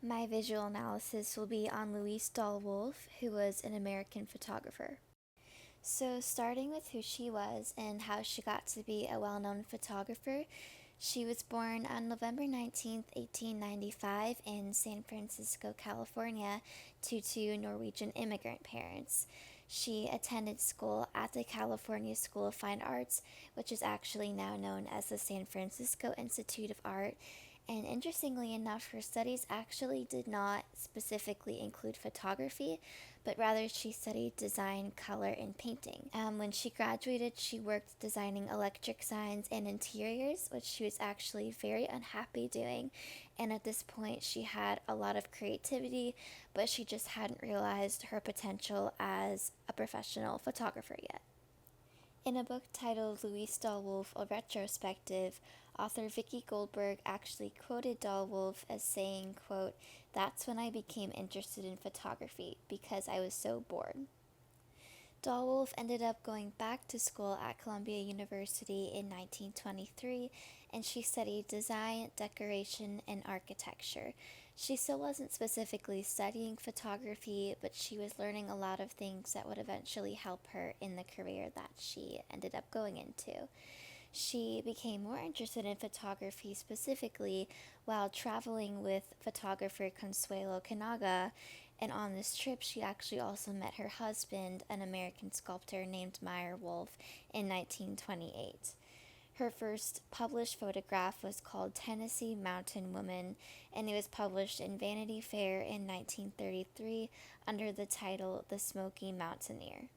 My visual analysis will be on Louise Dahl Wolfe, who was an American photographer. So, starting with who she was and how she got to be a well known photographer, she was born on November 19th, 1895, in San Francisco, California, to two Norwegian immigrant parents. She attended school at the California School of Fine Arts, which is actually now known as the San Francisco Institute of Art. And interestingly enough, her studies actually did not specifically include photography, but rather she studied design, color, and painting. When she graduated, she worked designing electric signs and interiors, which she was actually very unhappy doing. And at this point, she had a lot of creativity, but she just hadn't realized her potential as a professional photographer yet. In a book titled Louise Dahl Wolfe, A Retrospective, author Vicki Goldberg actually quoted Dahl Wolfe as saying, quote, "That's when I became interested in photography, because I was so bored." Dahl Wolfe ended up going back to school at Columbia University in 1923, and she studied design, decoration, and architecture. She still wasn't specifically studying photography, but she was learning a lot of things that would eventually help her in the career that she ended up going into. She became more interested in photography specifically while traveling with photographer Consuelo Kanaga, and on this trip she actually also met her husband, an American sculptor named Meyer Wolfe, in 1928. Her first published photograph was called Tennessee Mountain Woman, and it was published in Vanity Fair in 1933 under the title The Smoky Mountaineer.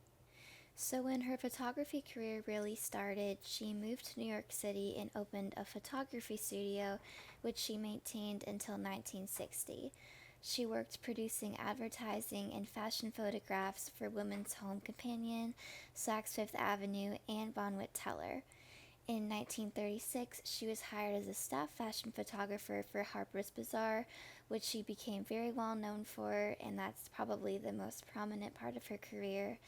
So, when her photography career really started, she moved to New York City and opened a photography studio, which she maintained until 1960. She worked producing advertising and fashion photographs for Women's Home Companion, Saks Fifth Avenue, and Von Witt Teller. In 1936, she was hired as a staff fashion photographer for Harper's Bazaar, which she became very well known for, and that's probably the most prominent part of her career.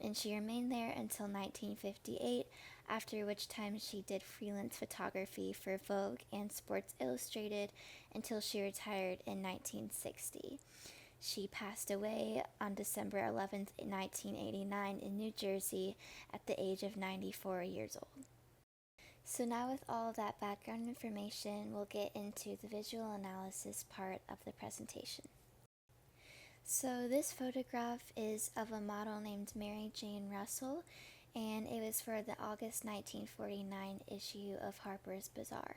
And she remained there until 1958, after which time she did freelance photography for Vogue and Sports Illustrated until she retired in 1960. She passed away on December 11th, 1989, in New Jersey at the age of 94 years old. So, now with all of that background information, we'll get into the visual analysis part of the presentation. So this photograph is of a model named Mary Jane Russell, and it was for the August 1949 issue of Harper's Bazaar.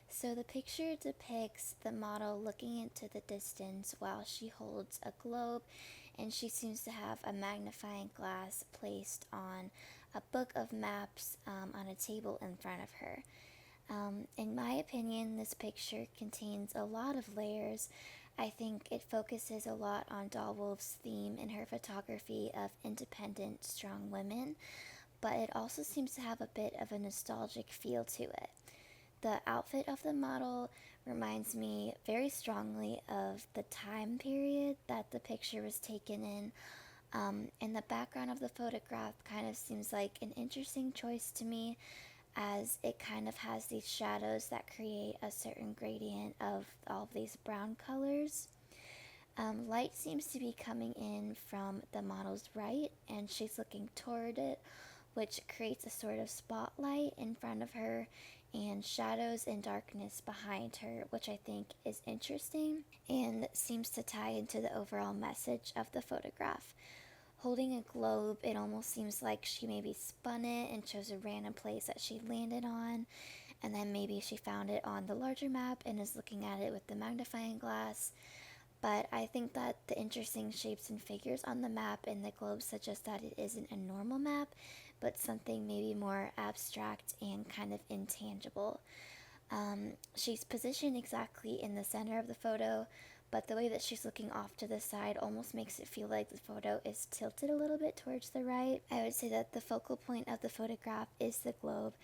So the picture depicts the model looking into the distance while she holds a globe, and she seems to have a magnifying glass placed on a book of maps on a table in front of her. In my opinion, this picture contains a lot of layers. I think it focuses a lot on Dahl Wolfe's theme in her photography of independent, strong women, but it also seems to have a bit of a nostalgic feel to it. The outfit of the model reminds me very strongly of the time period that the picture was taken in. And the background of the photograph kind of seems like an interesting choice to me, as it kind of has these shadows that create a certain gradient of all of these brown colors. Light seems to be coming in from the model's right, and she's looking toward it, which creates a sort of spotlight in front of her and shadows and darkness behind her, which I think is interesting and seems to tie into the overall message of the photograph. Holding a globe, it almost seems like she maybe spun it and chose a random place that she landed on, and then maybe she found it on the larger map and is looking at it with the magnifying glass. But I think that the interesting shapes and figures on the map and the globe suggest that it isn't a normal map, but something maybe more abstract and kind of intangible. She's positioned exactly in the center of the photo, but the way that she's looking off to the side almost makes it feel like the photo is tilted a little bit towards the right. I would say that the focal point of the photograph is the globe,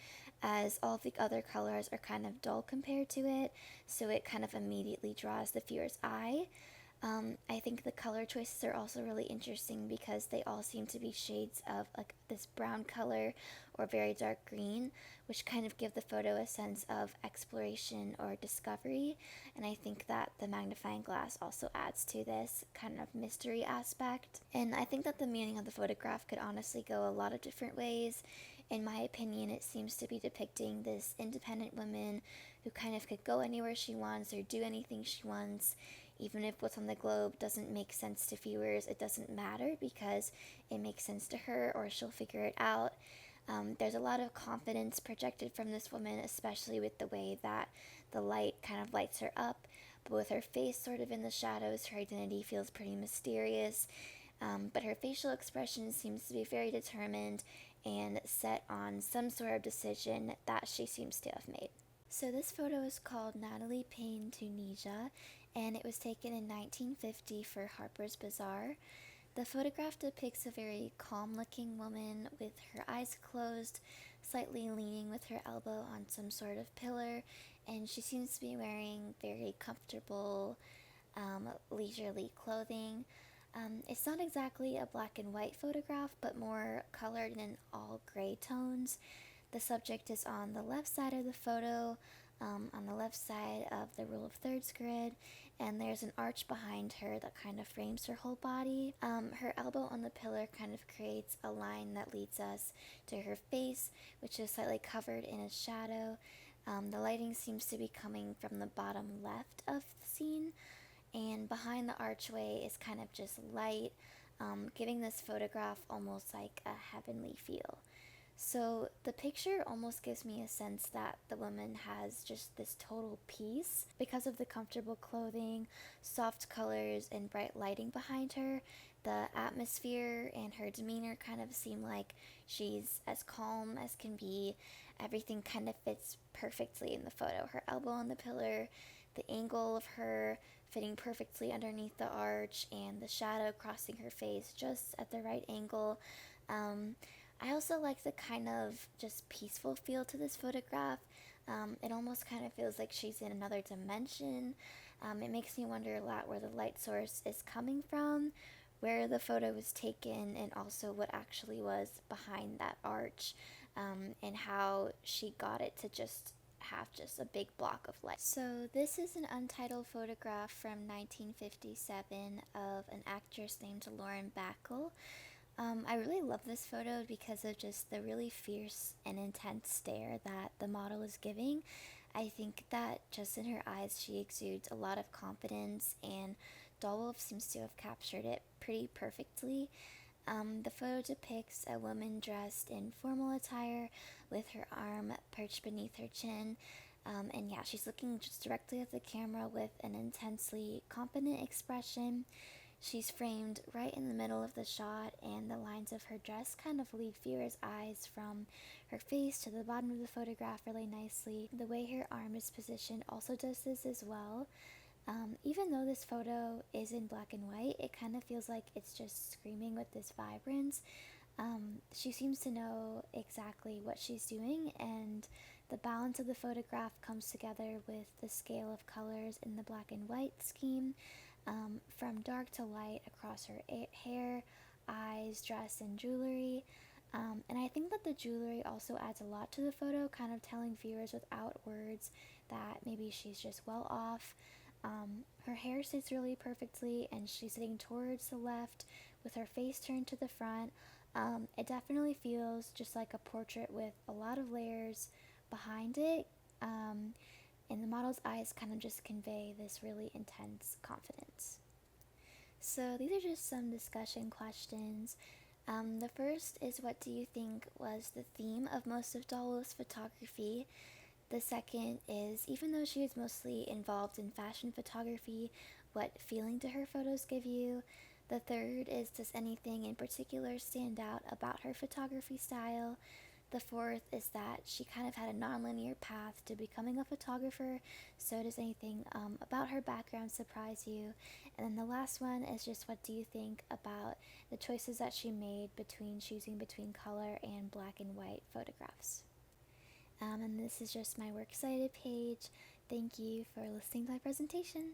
as all the other colors are kind of dull compared to it, so it kind of immediately draws the viewer's eye. I think the color choices are also really interesting because they all seem to be shades of like this brown color or very dark green, which kind of give the photo a sense of exploration or discovery. And I think that the magnifying glass also adds to this kind of mystery aspect. And I think that the meaning of the photograph could honestly go a lot of different ways. In my opinion, it seems to be depicting this independent woman who kind of could go anywhere she wants or do anything she wants. Even if what's on the globe doesn't make sense to viewers, it doesn't matter because it makes sense to her or she'll figure it out. There's a lot of confidence projected from this woman, especially with the way that the light kind of lights her up. But with her face sort of in the shadows, her identity feels pretty mysterious. But her facial expression seems to be very determined and set on some sort of decision that she seems to have made. So this photo is called Natalie Payne Tunisia, and it was taken in 1950 for Harper's Bazaar. The photograph depicts a very calm-looking woman with her eyes closed, slightly leaning with her elbow on some sort of pillar, and she seems to be wearing very comfortable, leisurely clothing. It's not exactly a black and white photograph, but more colored in all gray tones. The subject is on the left side of the photo, on the left side of the rule of thirds grid, and there's an arch behind her that kind of frames her whole body. Her elbow on the pillar kind of creates a line that leads us to her face, which is slightly covered in a shadow. The lighting seems to be coming from the bottom left of the scene, and behind the archway is kind of just light, giving this photograph almost like a heavenly feel. So the picture almost gives me a sense that the woman has just this total peace because of the comfortable clothing, soft colors, and bright lighting behind her. The atmosphere and her demeanor kind of seem like she's as calm as can be. Everything kind of fits perfectly in the photo. Her elbow on the pillar, the angle of her fitting perfectly underneath the arch, and the shadow crossing her face just at the right angle. Um, I also like the kind of just peaceful feel to this photograph. It almost kind of feels like she's in another dimension. It makes me wonder a lot where the light source is coming from, where the photo was taken, and also what actually was behind that arch, and how she got it to just have just a big block of light. So this is an untitled photograph from 1957 of an actress named Lauren Bacall. I really love this photo because of just the really fierce and intense stare that the model is giving. I think that just in her eyes, she exudes a lot of confidence, and Wolfe seems to have captured it pretty perfectly. The photo depicts a woman dressed in formal attire with her arm perched beneath her chin. And yeah, she's looking just directly at the camera with an intensely confident expression. She's framed right in the middle of the shot, and the lines of her dress kind of lead viewers' eyes from her face to the bottom of the photograph really nicely. The way her arm is positioned also does this as well. Even though this photo is in black and white, it kind of feels like it's just screaming with this vibrance. She seems to know exactly what she's doing, and the balance of the photograph comes together with the scale of colors in the black and white scheme, from dark to light across her hair, eyes, dress, and jewelry. And I think that the jewelry also adds a lot to the photo, kind of telling viewers without words that maybe she's just well off. Her hair sits really perfectly, and she's sitting towards the left with her face turned to the front. It definitely feels just like a portrait with a lot of layers behind it. And the model's eyes kind of just convey this really intense confidence. So these are just some discussion questions. The first is, what do you think was the theme of most of Dahl's photography? The second is, even though she was mostly involved in fashion photography, what feeling do her photos give you? The third is, does anything in particular stand out about her photography style? The fourth is that she kind of had a nonlinear path to becoming a photographer, so does anything about her background surprise you? And then the last one is just, what do you think about the choices that she made between choosing between color and black and white photographs? And this is just my works cited page. Thank you for listening to my presentation.